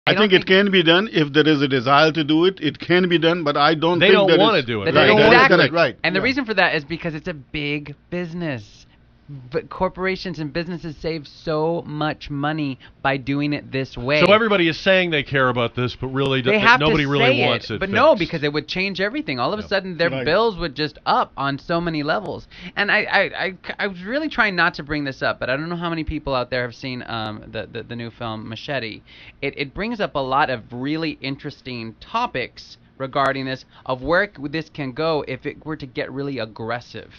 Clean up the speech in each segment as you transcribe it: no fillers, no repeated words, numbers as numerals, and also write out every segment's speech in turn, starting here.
I think it can be done if there is a desire to do it. It can be done, but I don't they think don't want to do it. Right. Exactly. Right. And the reason for that is because it's a big business. But corporations and businesses save so much money by doing it this way. So everybody is saying they care about this, but really nobody really wants it. But fixed. no, because it would change everything. All of a sudden, their bills would just up on so many levels. And I was really trying not to bring this up, but I don't know how many people out there have seen the new film Machete. It brings up a lot of really interesting topics regarding this, of where this can go if it were to get really aggressive.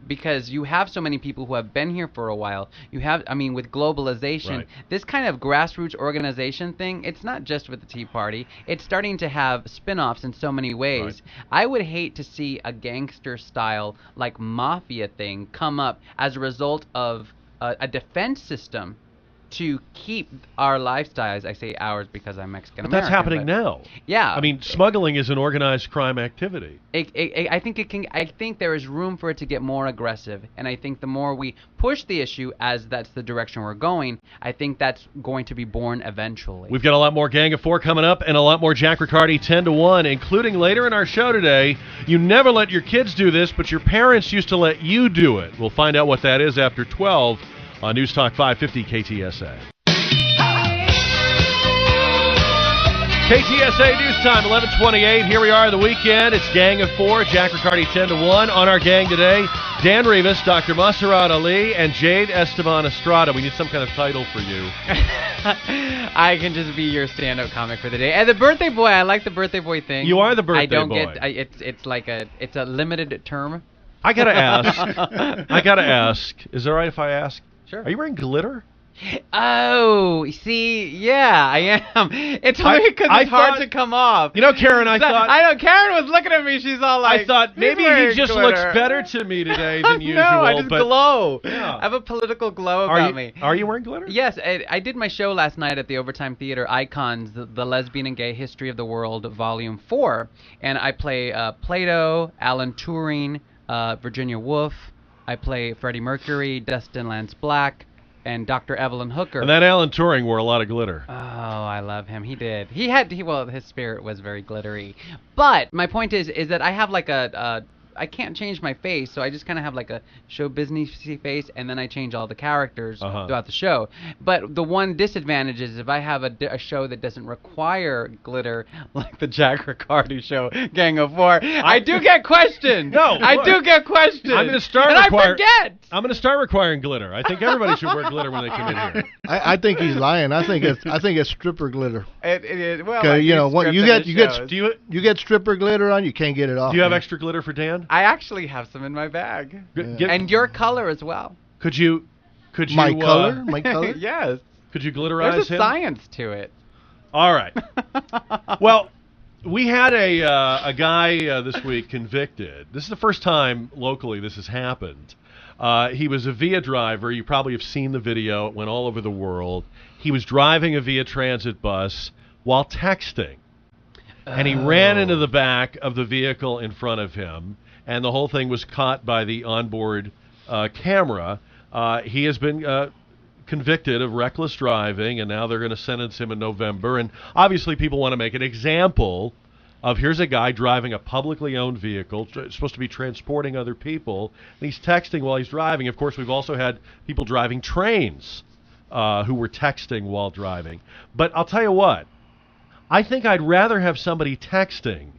Because you have so many people who have been here for a while. You have, with globalization, this kind of grassroots organization thing, it's not just with the Tea Party. It's starting to have spin-offs in so many ways. Right. I would hate to see a gangster-style, like, mafia thing come up as a result of a defense system to keep our lifestyles. I say ours because I'm Mexican American. But that's happening now. Yeah. Smuggling is an organized crime activity. I think it can. I think there is room for it to get more aggressive, and I think the more we push the issue, as that's the direction we're going, I think that's going to be born eventually. We've got a lot more Gang of Four coming up, and a lot more Jack Riccardi 10 to 1, including later in our show today. You never let your kids do this, but your parents used to let you do it. We'll find out what that is after 12 on News Talk 550 KTSA. KTSA News Time, 11:28. Here we are, the weekend. It's Gang of Four, Jack Riccardi 10 to 1. On our gang today, Dan Rivas, Dr. Masarrat Ali, and Jade, Esteban, Estrada. We need some kind of title for you. I can just be your stand-up comic for the day. And the birthday boy, I like the birthday boy thing. You are the birthday boy. It's like it's a limited term. I gotta ask. Is it all right if I ask? Sure. Are you wearing glitter? Oh, see, yeah, I am. It's only because it's hard to come off. You know, Karen, I thought... Karen was looking at me. She's all like... I thought maybe he just looks better to me today than usual. No, I just glow. Yeah. I have a political glow about me. Are you wearing glitter? Yes, I did my show last night at the Overtime Theater, Icons, the Lesbian and Gay History of the World, Volume 4. And I play Plato, Alan Turing, Virginia Woolf. I play Freddie Mercury, Dustin Lance Black, and Dr. Evelyn Hooker. And that Alan Turing wore a lot of glitter. Oh, I love him. He did. His spirit was very glittery. But my point is that I have like I can't change my face, so I just kind of have like a show businessy face, and then I change all the characters throughout the show. But the one disadvantage is if I have a show that doesn't require glitter, like the Jack Riccardi show, Gang of Four, I do get questioned. I do get questioned. I'm going to start I forget. I'm going to start requiring glitter. I think everybody should wear glitter when they come in here. I think he's lying. I think it's stripper glitter. Well, you get stripper glitter on, you can't get it off. Do you have extra glitter for Dan? I actually have some in my bag. And your color as well. Could you my color? My color? Yes. Could you glitterize There's a him? science to it. All right. Well, we had a guy this week convicted. This is the first time locally this has happened. He was a Via driver. You probably have seen the video. It went all over the world. He was driving a Via Transit bus while texting. And he ran into the back of the vehicle in front of him, and the whole thing was caught by the onboard camera. He has been convicted of reckless driving, and now they're going to sentence him in November. And obviously people want to make an example of, here's a guy driving a publicly owned vehicle, supposed to be transporting other people, and he's texting while he's driving. Of course, we've also had people driving trains who were texting while driving. But I'll tell you what, I think I'd rather have somebody texting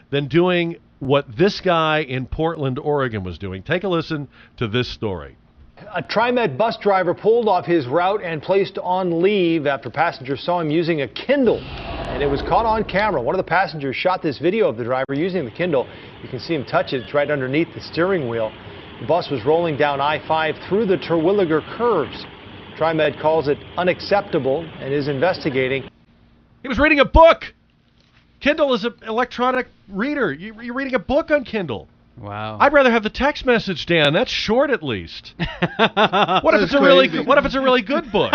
than doing what this guy in Portland, Oregon was doing. Take a listen to this story. A TriMet bus driver pulled off his route and placed on leave after passengers saw him using a Kindle. And it was caught on camera. One of the passengers shot this video of the driver using the Kindle. You can see him touch it. It's right underneath the steering wheel. The bus was rolling down I-5 through the Terwilliger curves. TriMet calls it unacceptable and is investigating. He was reading a book. Kindle is an electronic reader. You're reading a book on Kindle. Wow. I'd rather have the text message, Dan. That's short, at least. What if it's a really good book?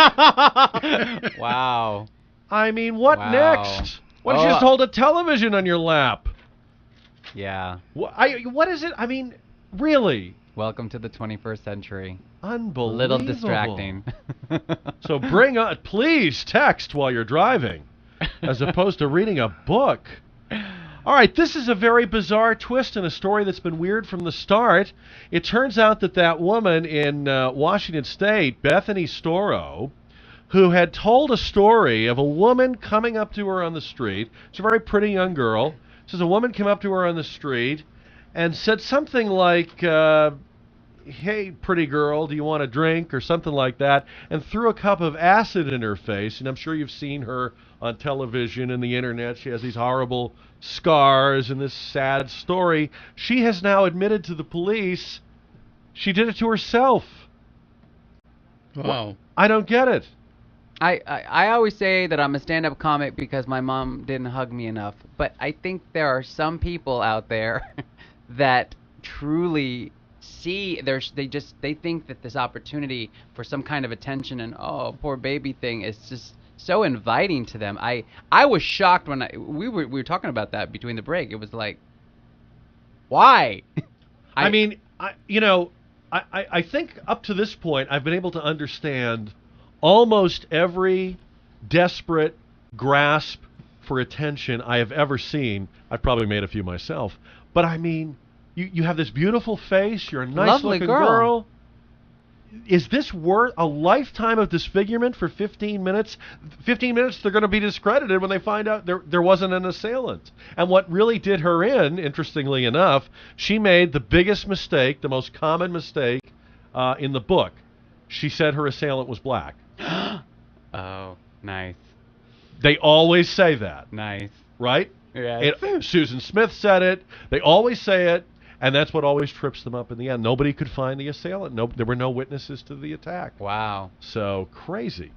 Wow. I mean, what next? Why don't you just hold a television on your lap? Yeah. What is it? I mean, really? Welcome to the 21st century. Unbelievable. Little distracting. So please text while you're driving, as opposed to reading a book. All right, this is a very bizarre twist in a story that's been weird from the start. It turns out that woman in Washington State, Bethany Storrow, who had told a story of a woman coming up to her on the street. She's a very pretty young girl. Says a woman came up to her on the street and said something like, hey, pretty girl, do you want a drink, or something like that, and threw a cup of acid in her face. And I'm sure you've seen her on television and the internet. She has these horrible scars and this sad story. She has now admitted to the police she did it to herself. Wow. I don't get it. I always say that I'm a stand-up comic because my mom didn't hug me enough. But I think there are some people out there that truly see they think that this opportunity for some kind of attention and poor baby thing is just so inviting to them. I was shocked when we were talking about that between the break. It was like, why? I mean, I think up to this point I've been able to understand almost every desperate grasp for attention I have ever seen. I've probably made a few myself, but I mean, you have this beautiful face. You're a nice-looking girl. Is this worth a lifetime of disfigurement for 15 minutes? 15 minutes, they're going to be discredited when they find out there wasn't an assailant. And what really did her in, interestingly enough, she made the biggest mistake, the most common mistake in the book. She said her assailant was black. Oh, nice. They always say that. Nice. Right? Yeah. Susan Smith said it. They always say it. And that's what always trips them up in the end. Nobody could find the assailant. There were no witnesses to the attack. Wow. So crazy.